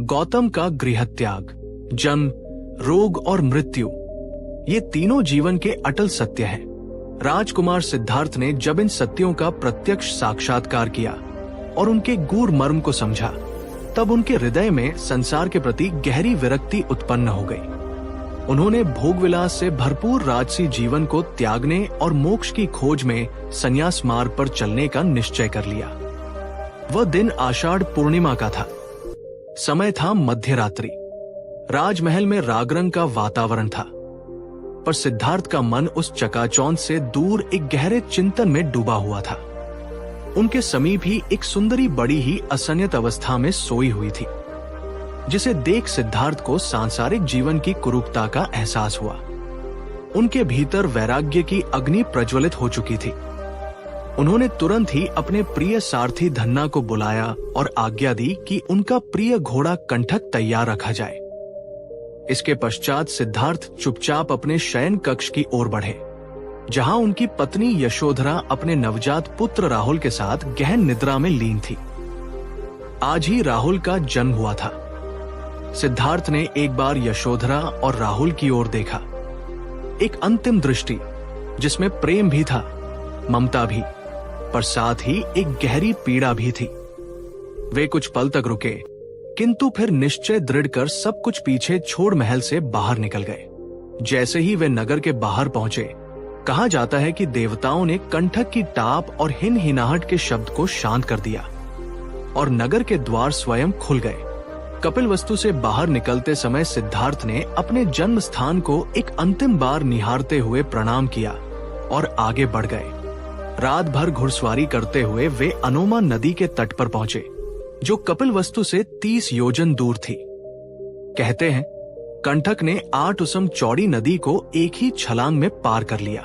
गौतम का गृहत्याग, जन्म, रोग और मृत्यु, ये तीनों जीवन के अटल सत्य हैं। राजकुमार सिद्धार्थ ने जब इन सत्यों का प्रत्यक्ष साक्षात्कार किया और उनके गूढ़ मर्म को समझा, तब उनके हृदय में संसार के प्रति गहरी विरक्ति उत्पन्न हो गई। उन्होंने भोगविलास से भरपूर राजसी जीवन को त्यागने और मोक्ष की खोज में संन्यास मार्ग पर चलने का निश्चय कर लिया। वह दिन आषाढ़ पूर्णिमा का था। समय था मध्यरात्रि। राजमहल में रागरंग का वातावरण था, पर सिद्धार्थ का मन उस चकाचौंध से दूर एक गहरे चिंतन में डूबा हुआ था। उनके समीप ही एक सुंदरी बड़ी ही असंयत अवस्था में सोई हुई थी, जिसे देख सिद्धार्थ को सांसारिक जीवन की कुरूपता का एहसास हुआ। उनके भीतर वैराग्य की अग्नि प्रज्वलित हो चुकी थी। उन्होंने तुरंत ही अपने प्रिय सारथी धन्ना को बुलाया और आज्ञा दी कि उनका प्रिय घोड़ा कंठक तैयार रखा जाए। इसके पश्चात सिद्धार्थ चुपचाप अपने शयन कक्ष की ओर बढ़े, जहां उनकी पत्नी यशोधरा अपने नवजात पुत्र राहुल के साथ गहन निद्रा में लीन थी। आज ही राहुल का जन्म हुआ था। सिद्धार्थ ने एक बार यशोधरा और राहुल की ओर देखा, एक अंतिम दृष्टि जिसमें प्रेम भी था, ममता भी, पर साथ ही एक गहरी पीड़ा भी थी। वे कुछ पल तक रुके, किंतु फिर निश्चय दृढ़ कर सब कुछ पीछे छोड़ महल से बाहर निकल गए। जैसे ही वे नगर के बाहर पहुंचे, कहा जाता है कि देवताओं ने कंठक की टाप और हिनहिनाहट के शब्द को शांत कर दिया और नगर के द्वार स्वयं खुल गए। कपिलवस्तु से बाहर निकलते समय सिद्धार्थ ने अपने जन्म स्थान को एक अंतिम बार निहारते हुए प्रणाम किया और आगे बढ़ गए। रात भर घुड़सवारी करते हुए वे अनोमा नदी के तट पर पहुंचे, जो कपिलवस्तु से 30 योजन दूर थी। कहते हैं कंठक ने 8 उसम चौड़ी नदी को एक ही छलांग में पार कर लिया।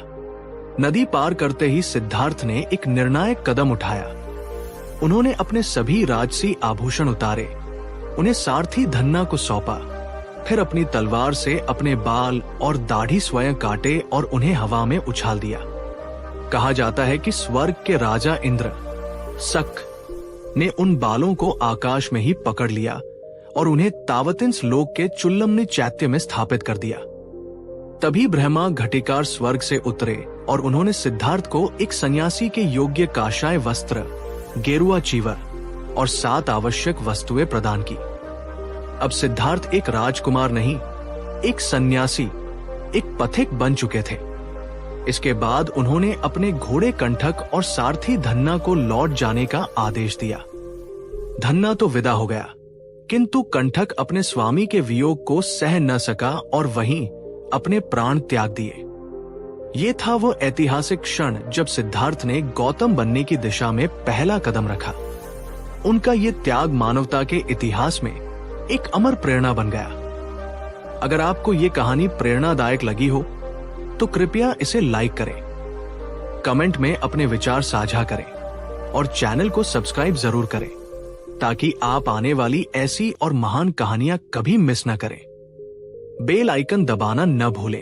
नदी पार करते ही सिद्धार्थ ने एक निर्णायक कदम उठाया। उन्होंने अपने सभी राजसी आभूषण उतारे, उन्हें सारथी धन्ना को सौंपा, फिर अपनी तलवार से अपने बाल और दाढ़ी स्वयं काटे और उन्हें हवा में उछाल दिया। कहा जाता है कि स्वर्ग के राजा इंद्र सक ने उन बालों को आकाश में ही पकड़ लिया और उन्हें तावतिंस लोक के चुल्लमनी चैत्य में स्थापित कर दिया। तभी ब्रह्मा घटिकार स्वर्ग से उतरे और उन्होंने सिद्धार्थ को एक सन्यासी के योग्य काशाय वस्त्र, गेरुआ चीवर और 7 आवश्यक वस्तुएं प्रदान की। अब सिद्धार्थ एक राजकुमार नहीं, एक सन्यासी, एक पथिक बन चुके थे। इसके बाद उन्होंने अपने घोड़े कंठक और सारथी धन्ना को लौट जाने का आदेश दिया। धन्ना तो विदा हो गया, किंतु कंठक अपने स्वामी के वियोग को सह न सका और वहीं अपने प्राण त्याग दिए। ये था वो ऐतिहासिक क्षण जब सिद्धार्थ ने गौतम बनने की दिशा में पहला कदम रखा। उनका ये त्याग मानवता के इतिहास में एक अमर प्रेरणा बन गया। अगर आपको ये कहानी प्रेरणादायक लगी हो तो कृपया इसे लाइक करें, कमेंट में अपने विचार साझा करें और चैनल को सब्सक्राइब जरूर करें, ताकि आप आने वाली ऐसी और महान कहानियां कभी मिस न करें। बेल आइकन दबाना न भूलें।